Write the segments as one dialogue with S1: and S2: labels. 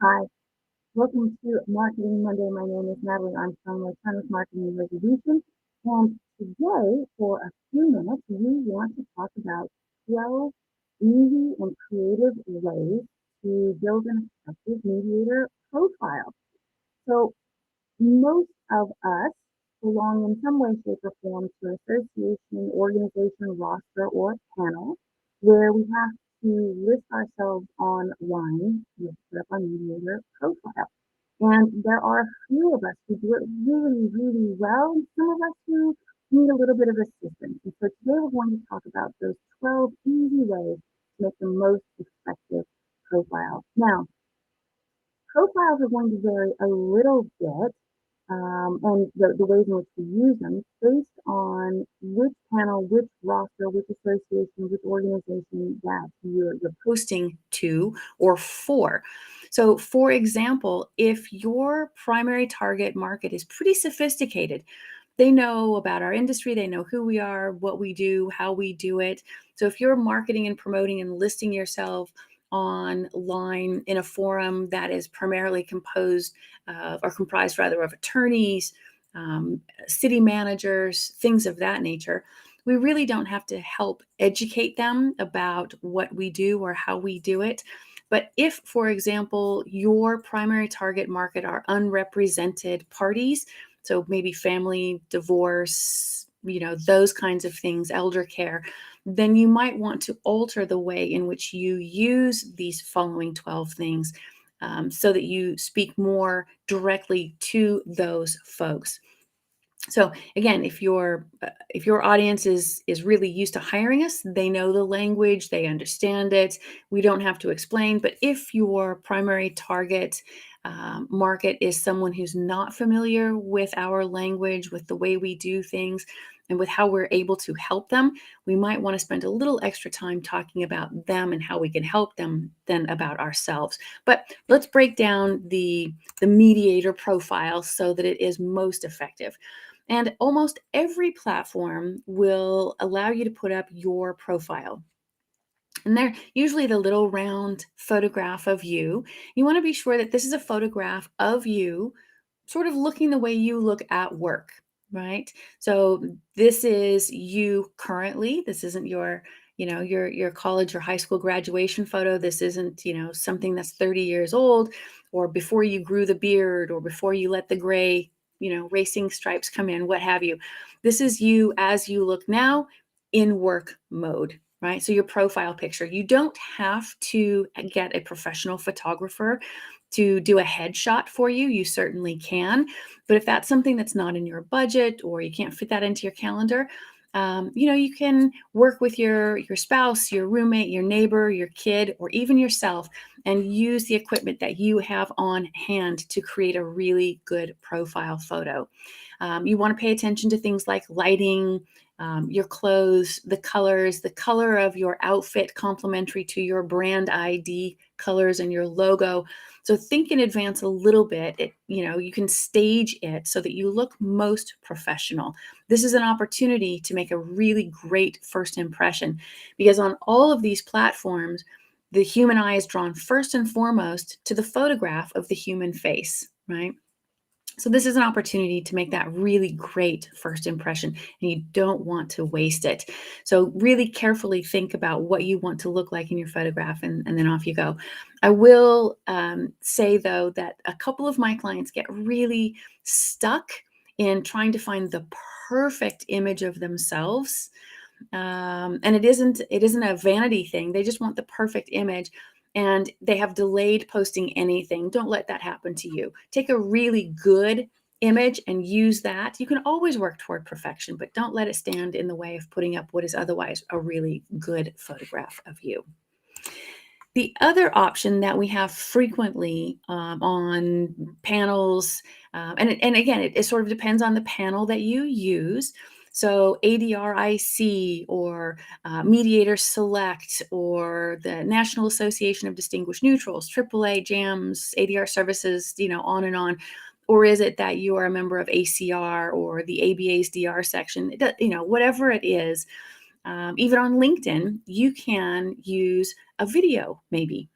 S1: Hi, welcome to Marketing Monday. My name is Natalie Armstrong-Motin with Marketing and Distribution. And today, for a few minutes, we want to talk about 12 easy and creative ways to build an effective mediator profile. So most of us belong in some way, shape, or form to an association, organization, roster, or panel where we have to list ourselves online to put up our mediator profile. And there are a few of us who do it really, really well, and some of us who need a little bit of assistance. And so today we're going to talk about those 12 easy ways to make the most effective profile. Now, profiles are going to vary a little bit, and the ways in which we use them based on which panel, which roster, which association, which organization that you're posting to or for. So, for example, if your primary target market is pretty sophisticated, they know about our industry, they know who we are, what we do, how we do it. So if you're marketing and promoting and listing yourself online in a forum that is primarily composed or comprised rather of attorneys, city managers, things of that nature, we really don't have to help educate them about what we do or how we do it. But if, for example, your primary target market are unrepresented parties, so maybe family, divorce, those kinds of things, elder care, then you might want to alter the way in which you use these following 12 things so that you speak more directly to those folks. So again, if your audience is really used to hiring us, they know the language, they understand it. We don't have to explain. But if your primary target market is someone who's not familiar with our language, with the way we do things, and with how we're able to help them, we might want to spend a little extra time talking about them and how we can help them than about ourselves. But let's break down the mediator profile so that it is most effective. And almost every platform will allow you to put up your profile. And they're usually the little round photograph of you. You want to be sure that this is a photograph of you sort of looking the way you look at work, right? So this is you currently. This isn't your college or high school graduation photo. This isn't, something that's 30 years old or before you grew the beard or before you let the gray, racing stripes come in, what have you. This is you as you look now in work mode, right? So your profile picture, you don't have to get a professional photographer to do a headshot for you. You certainly can. But if that's something that's not in your budget or you can't fit that into your calendar, you can work with your spouse, your roommate, your neighbor, your kid, or even yourself and use the equipment that you have on hand to create a really good profile photo. You want to pay attention to things like lighting, your clothes, the colors, the color of your outfit complementary to your brand ID colors and your logo. So think in advance a little bit. You can stage it so that you look most professional. This is an opportunity to make a really great first impression because on all of these platforms, the human eye is drawn first and foremost to the photograph of the human face, right? So this is an opportunity to make that really great first impression, and you don't want to waste it. So really carefully think about what you want to look like in your photograph, and then off you go. I will say, though, that a couple of my clients get really stuck in trying to find the perfect image of themselves. And it isn't a vanity thing. They just want the perfect image. And they have delayed posting anything. Don't let that happen to you. Take a really good image and use that. You can always work toward perfection, but don't let it stand in the way of putting up what is otherwise a really good photograph of you. The other option that we have frequently on panels, and again, it sort of depends on the panel that you use. So ADRIC or Mediator Select or the National Association of Distinguished Neutrals, AAA, JAMS, ADR Services, on and on. Or is it that you are a member of ACR or the ABA's DR section? Whatever it is, even on LinkedIn, you can use a video maybe.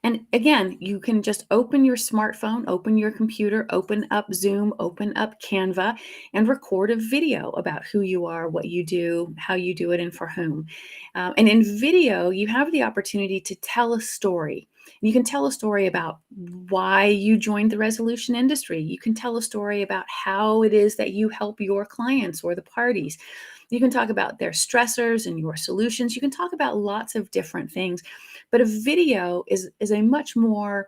S1: And again, you can just open your smartphone, open your computer, open up Zoom, open up Canva, and record a video about who you are, what you do, how you do it, and for whom. And in video, you have the opportunity to tell a story. You can tell a story about why you joined the resolution industry. You can tell a story about how it is that you help your clients or the parties. You can talk about their stressors and your solutions. You can talk about lots of different things. But a video is a much more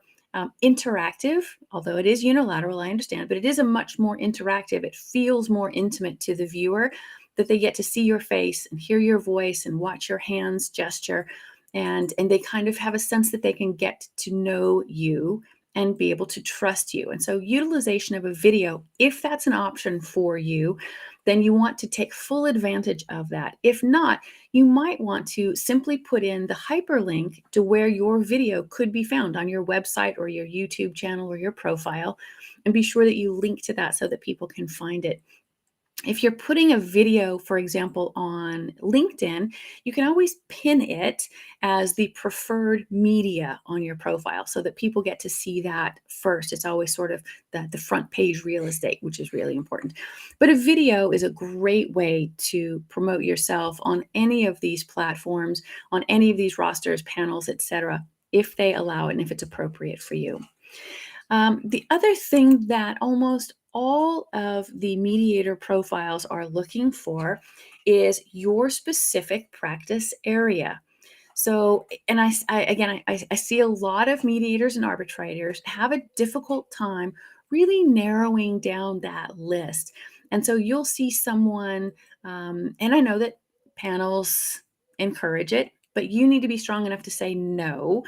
S1: interactive, although it is unilateral, I understand, but it is a much more interactive. It feels more intimate to the viewer, that they get to see your face and hear your voice and watch your hands gesture. And they kind of have a sense that they can get to know you and be able to trust you. And so utilization of a video, if that's an option for you, then you want to take full advantage of that. If not, you might want to simply put in the hyperlink to where your video could be found on your website or your YouTube channel or your profile, and be sure that you link to that so that people can find it. If you're putting a video, for example, on LinkedIn, you can always pin it as the preferred media on your profile so that people get to see that first. It's always sort of the front page real estate, which is really important. But a video is a great way to promote yourself on any of these platforms, on any of these rosters, panels, etc., if they allow it and if it's appropriate for you. The other thing that almost all of the mediator profiles are looking for is your specific practice area. So, and I see a lot of mediators and arbitrators have a difficult time really narrowing down that list. And so you'll see someone, and I know that panels encourage it, but you need to be strong enough to say no,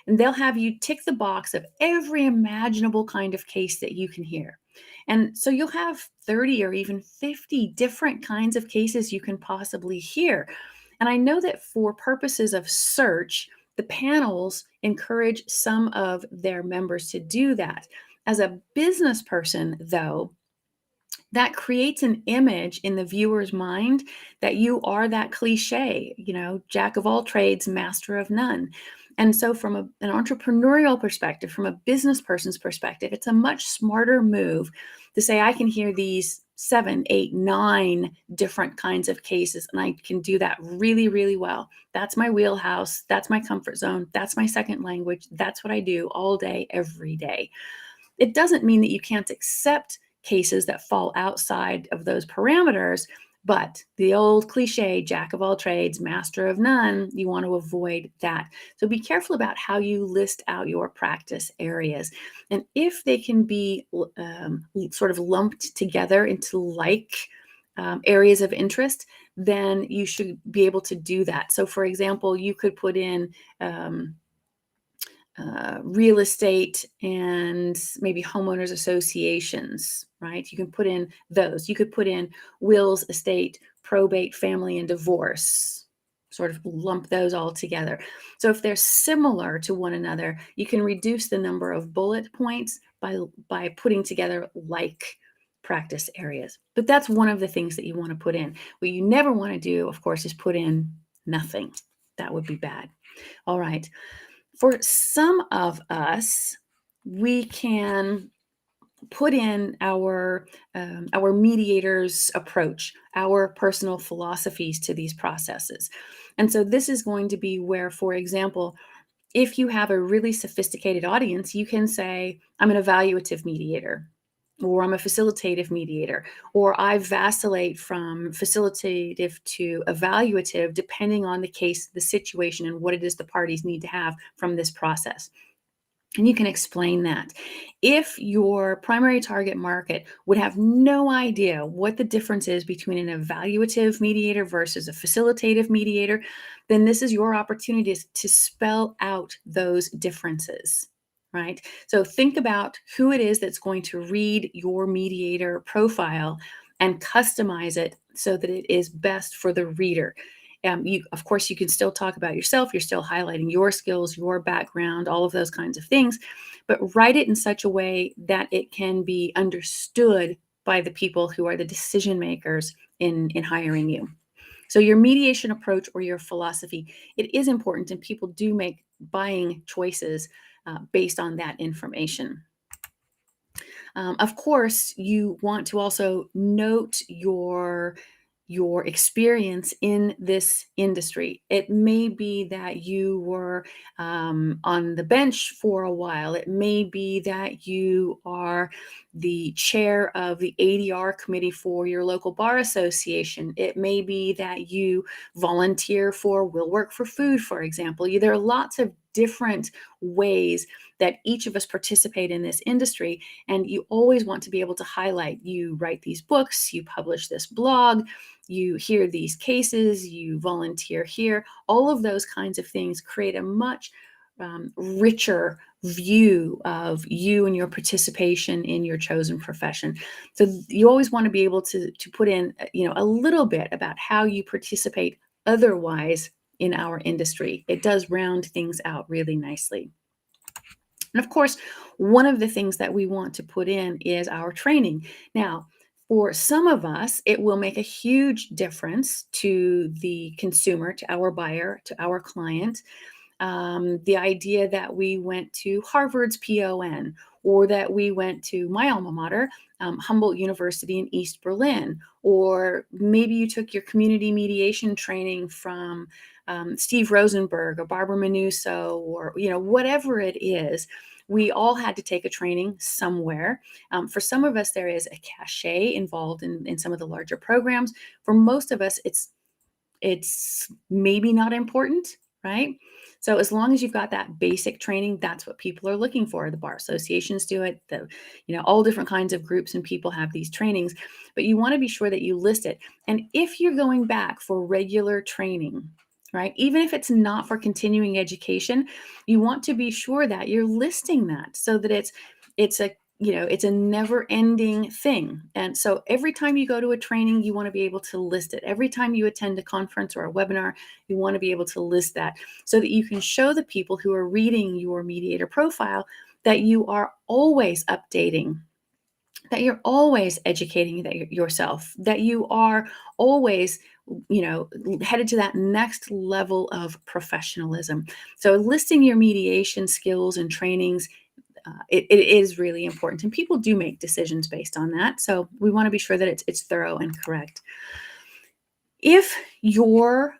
S1: and they'll have you tick the box of every imaginable kind of case that you can hear. And so you'll have 30 or even 50 different kinds of cases you can possibly hear. And I know that for purposes of search, the panels encourage some of their members to do that. As a business person, though, that creates an image in the viewer's mind that you are that cliche, jack of all trades, master of none. And so, from an entrepreneurial perspective, from a business person's perspective, it's a much smarter move to say, I can hear these 7, 8, 9 different kinds of cases, and I can do that really, really well. That's my wheelhouse. That's my comfort zone. That's my second language. That's what I do all day, every day. It doesn't mean that you can't accept cases that fall outside of those parameters, but the old cliche, jack of all trades, master of none, you want to avoid that. So be careful about how you list out your practice areas. And if they can be sort of lumped together into areas of interest, then you should be able to do that. So for example, you could put in real estate and maybe homeowners associations, right? You can put in those. You could put in wills, estate, probate, family, and divorce, sort of lump those all together. So if they're similar to one another, you can reduce the number of bullet points by putting together like practice areas. But that's one of the things that you want to put in. What you never want to do, of course, is put in nothing. That would be bad. All right. For some of us, we can put in our mediator's approach, our personal philosophies to these processes. And so this is going to be where, for example, if you have a really sophisticated audience, you can say, I'm an evaluative mediator, or I'm a facilitative mediator, or I vacillate from facilitative to evaluative, depending on the case, the situation, and what it is the parties need to have from this process. And you can explain that. If your primary target market would have no idea what the difference is between an evaluative mediator versus a facilitative mediator, then this is your opportunity to spell out those differences, right? So think about who it is that's going to read your mediator profile and customize it so that it is best for the reader. Of course, you can still talk about yourself. You're still highlighting your skills, your background, all of those kinds of things, but write it in such a way that it can be understood by the people who are the decision makers in hiring you.
S2: So your mediation approach or your philosophy, it is important, and people do make buying choices based on that information. Of course, you want to also note your experience in this industry. It may be that you were on the bench for a while. It may be that you are the chair of the ADR committee for your local bar association. It may be that you volunteer for Will Work for Food, for example. There are lots of different ways that each of us participate in this industry, and you always want to be able to highlight. You write these books, you publish this blog, you hear these cases, you volunteer here. All of those kinds of things create a much richer view of you and your participation in your chosen profession. So you always want to be able to put in, a little bit about how you participate otherwise in our industry. It does round things out really nicely. And of course, one of the things that we want to put in is our training. Now, for some of us, it will make a huge difference to the consumer, to our buyer, to our client. The idea that we went to Harvard's PON, or that we went to my alma mater, Humboldt University in East Berlin, or maybe you took your community mediation training from Steve Rosenberg or Barbara Manuso, or whatever it is. We all had to take a training somewhere. For some of us, there is a cachet involved in some of the larger programs. For most of us, it's maybe not important, right? So as long as you've got that basic training, that's what people are looking for. The bar associations do it. All different kinds of groups and people have these trainings, but you want to be sure that you list it. And if you're going back for regular training, right, even if it's not for continuing education, you want to be sure that you're listing that so that it's a never-ending thing. And so every time you go to a training, you want to be able to list it. Every time you attend a conference or a webinar, you want to be able to list that so that you can show the people who are reading your mediator profile that you are always updating, that you're always educating yourself, that you are always headed to that next level of professionalism. So listing your mediation skills and trainings, it is really important, and people do make decisions based on that. So we want to be sure that it's thorough and correct. If your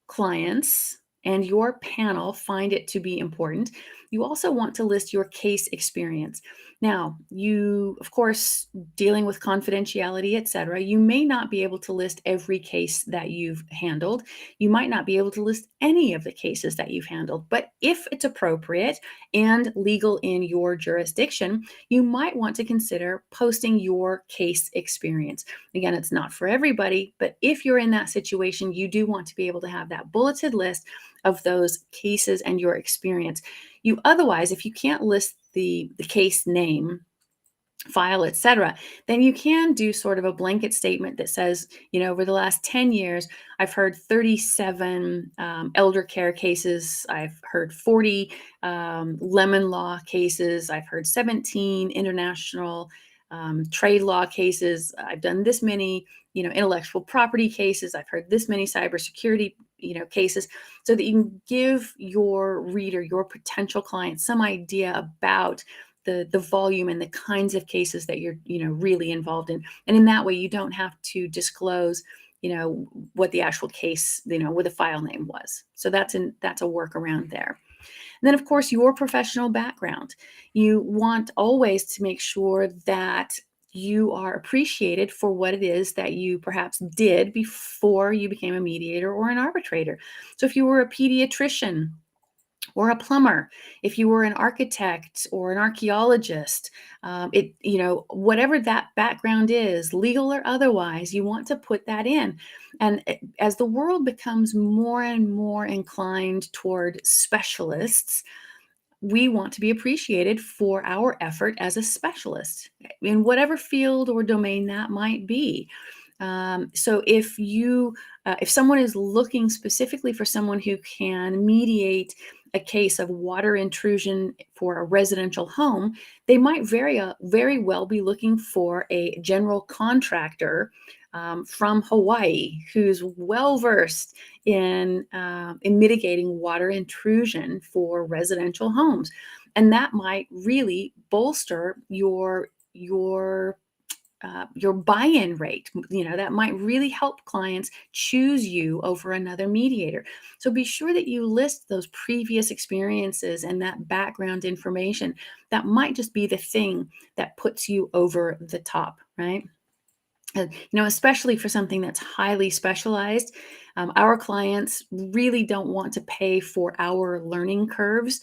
S2: clients and your panel find it to be important, you also want to list your case experience. Now, you, of course, dealing with confidentiality, etc., you may not be able to list every case that you've handled. You might not be able to list any of the cases that you've handled. But if it's appropriate and legal in your jurisdiction, you might want to consider posting your case experience. Again, it's not for everybody, but if you're in that situation, you do want to be able to have that bulleted list of those cases and your experience. You otherwise, if you can't list the case name, file, etc., then you can do sort of a blanket statement that says, over the last 10 years, I've heard 37 elder care cases. I've heard 40 lemon law cases. I've heard 17 international trade law cases. I've done this many, intellectual property cases. I've heard this many cybersecurity, cases, so that you can give your reader, your potential client, some idea about the volume and the kinds of cases that you're, really involved in. And in that way, you don't have to disclose, what the actual case, what the file name was. So that's a workaround there. And then, of course, your professional background. You want always to make sure that you are appreciated for what it is that you perhaps did before you became a mediator or an arbitrator. So if you were a pediatrician or a plumber, if you were an architect or an archaeologist, whatever that background is, legal or otherwise, you want to put that in. And as the world becomes more and more inclined toward specialists, we want to be appreciated for our effort as a specialist in whatever field or domain that might be. So if someone is looking specifically for someone who can mediate a case of water intrusion for a residential home, they might very well be looking for a general contractor from Hawaii who's well versed in mitigating water intrusion for residential homes, and that might really bolster your buy-in rate. That might really help clients choose you over another mediator. So be sure that you list those previous experiences and that background information. That might just be the thing that puts you over the top, right? Especially for something that's highly specialized. Our clients really don't want to pay for our learning curves.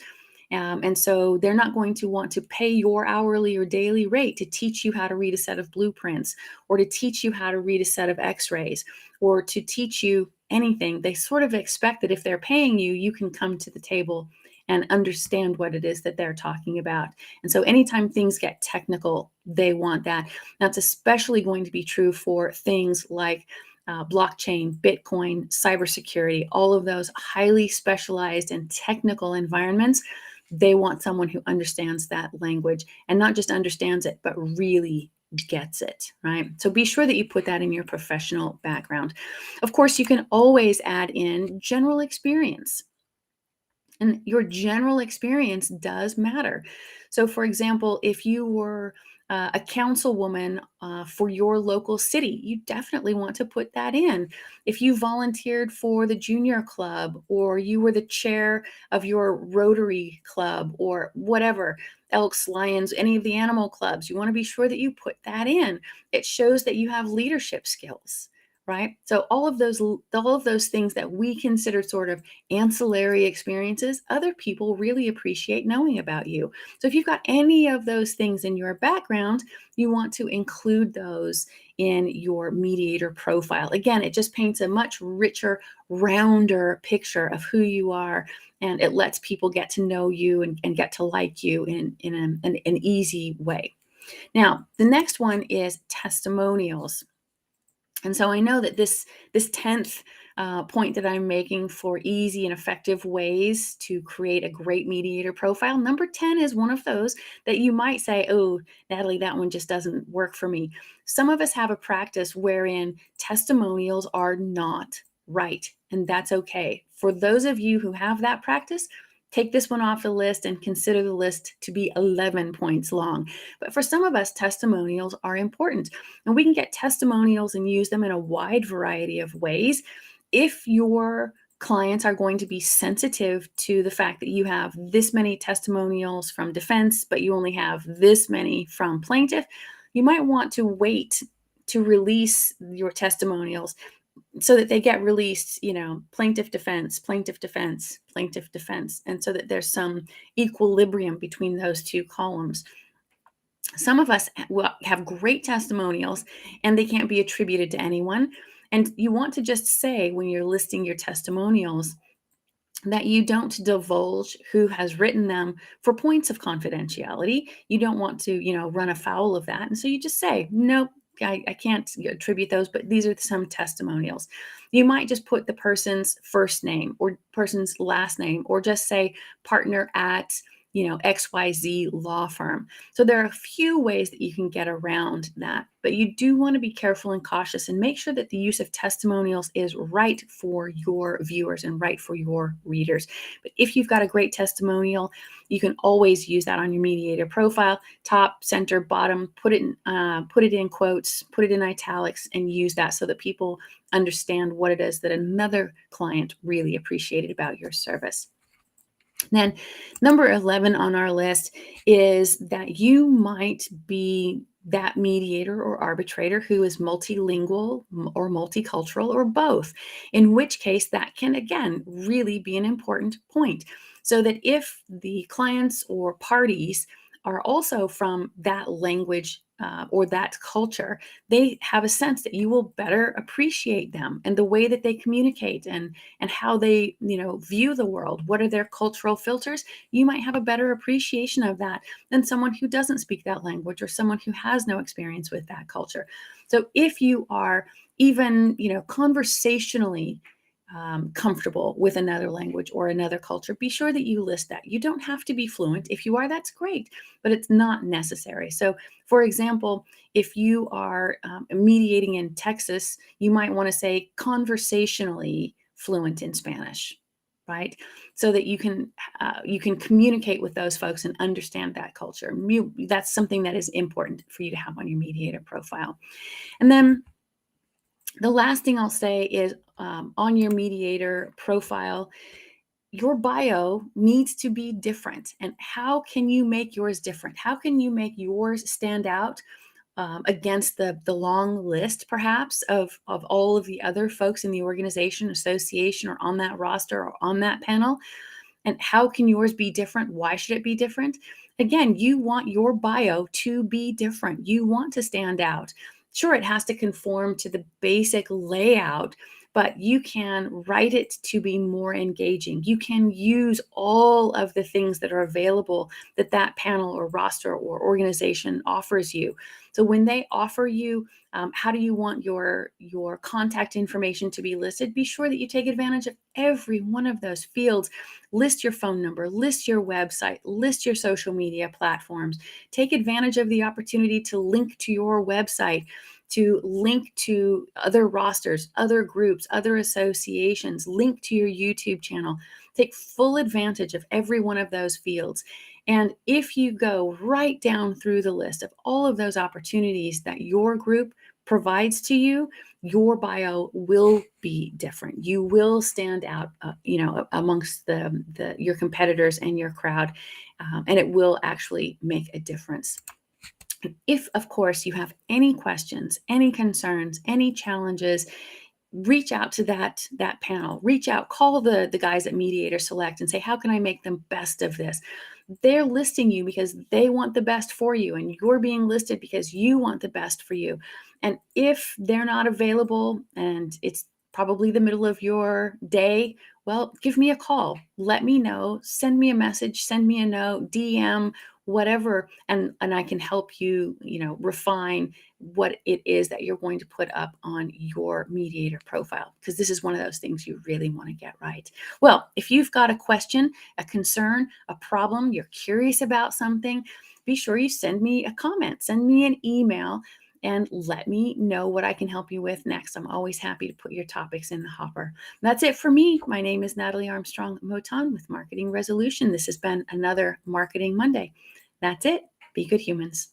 S2: And so they're not going to want to pay your hourly or daily rate to teach you how to read a set of blueprints, or to teach you how to read a set of x-rays, or to teach you anything. They sort of expect that if they're paying you, you can come to the table and understand what it is that they're talking about. And so anytime things get technical, they want that. That's especially going to be true for things like blockchain, Bitcoin, cybersecurity, all of those highly specialized and technical environments. They want someone who understands that language, and not just understands it, but really gets it, right? So be sure that you put that in your professional background. Of course, you can always add in general experience. And your general experience does matter. So, for example, if you were a councilwoman for your local city, you definitely want to put that in. If you volunteered for the junior club, or you were the chair of your Rotary club, or whatever, Elks, Lions, any of the animal clubs, you want to be sure that you put that in. It shows that you have leadership skills. Right? So all of those things that we consider sort of ancillary experiences, other people really appreciate knowing about you. So if you've got any of those things in your background, you want to include those in your mediator profile. Again, it just paints a much richer, rounder picture of who you are, and it lets people get to know you and get to like you in an easy way. Now, the next one is testimonials. And so I know that this 10th point that I'm making for easy and effective ways to create a great mediator profile, number 10 is one of those that you might say, oh, Natalie, that one just doesn't work for me. Some of us have a practice wherein testimonials are not right, and that's okay. For those of you who have that practice, take this one off the list and consider the list to be 11 points long. But for some of us, testimonials are important. And we can get testimonials and use them in a wide variety of ways. If your clients are going to be sensitive to the fact that you have this many testimonials from defense, but you only have this many from plaintiff, you might want to wait to release your testimonials so that they get released, plaintiff, defense, plaintiff, defense, plaintiff, defense, and so that there's some equilibrium between those two columns. Some of us have great testimonials and they can't be attributed to anyone. And you want to just say, when you're listing your testimonials, that you don't divulge who has written them for points of confidentiality. You don't want to, run afoul of that. And so you just say, nope, I can't attribute those, but these are some testimonials. You might just put the person's first name or person's last name, or just say partner at, XYZ law firm. So there are a few ways that you can get around that, but you do want to be careful and cautious and make sure that the use of testimonials is right for your viewers and right for your readers. But if you've got a great testimonial, you can always use that on your mediator profile, top, center, bottom, put it in quotes, put it in italics, and use that so that people understand what it is that another client really appreciated about your service. Then number 11 on our list is that you might be that mediator or arbitrator who is multilingual or multicultural or both, in which case that can, again, really be an important point. So that if the clients or parties are also from that language or that culture, they have a sense that you will better appreciate them and the way that they communicate and how they view the world. What are their cultural filters? You might have a better appreciation of that than someone who doesn't speak that language or someone who has no experience with that culture. So if you are even conversationally comfortable with another language or another culture, be sure that you list that. You don't have to be fluent. If you are, that's great, but it's not necessary. So, for example, if you are mediating in Texas, you might want to say conversationally fluent in Spanish, right? So that you can communicate with those folks and understand that culture. That's something that is important for you to have on your mediator profile. And then the last thing I'll say is on your mediator profile, your bio needs to be different. And how can you make yours different? How can you make yours stand out against the long list, perhaps, of all of the other folks in the organization, association, or on that roster or on that panel? And how can yours be different? Why should it be different? Again, you want your bio to be different. You want to stand out. Sure, it has to conform to the basic layout, but you can write it to be more engaging. You can use all of the things that are available that that panel or roster or organization offers you. So when they offer you, how do you want your contact information to be listed? Be sure that you take advantage of every one of those fields. List your phone number, list your website, list your social media platforms. Take advantage of the opportunity to link to your website, to link to other rosters, other groups, other associations, link to your YouTube channel. Take full advantage of every one of those fields. And if you go right down through the list of all of those opportunities that your group provides to you, your bio will be different. You will stand out, amongst your competitors and your crowd, and it will actually make a difference. If, of course, you have any questions, any concerns, any challenges, reach out to that panel. Reach out, call the guys at Mediator Select and say, how can I make the best of this? They're listing you because they want the best for you, and you're being listed because you want the best for you. And if they're not available and it's probably the middle of your day, well, give me a call. Let me know. Send me a message. Send me a note, DM, whatever, and I can help you, refine what it is that you're going to put up on your mediator profile, because this is one of those things you really want to get right. Well, if you've got a question, a concern, a problem, you're curious about something, be sure you send me a comment, send me an email, and let me know what I can help you with next. I'm always happy to put your topics in the hopper. That's it for me. My name is Natalie Armstrong-Motin with Marketing Resolution. This has been another Marketing Monday. That's it. Be good humans.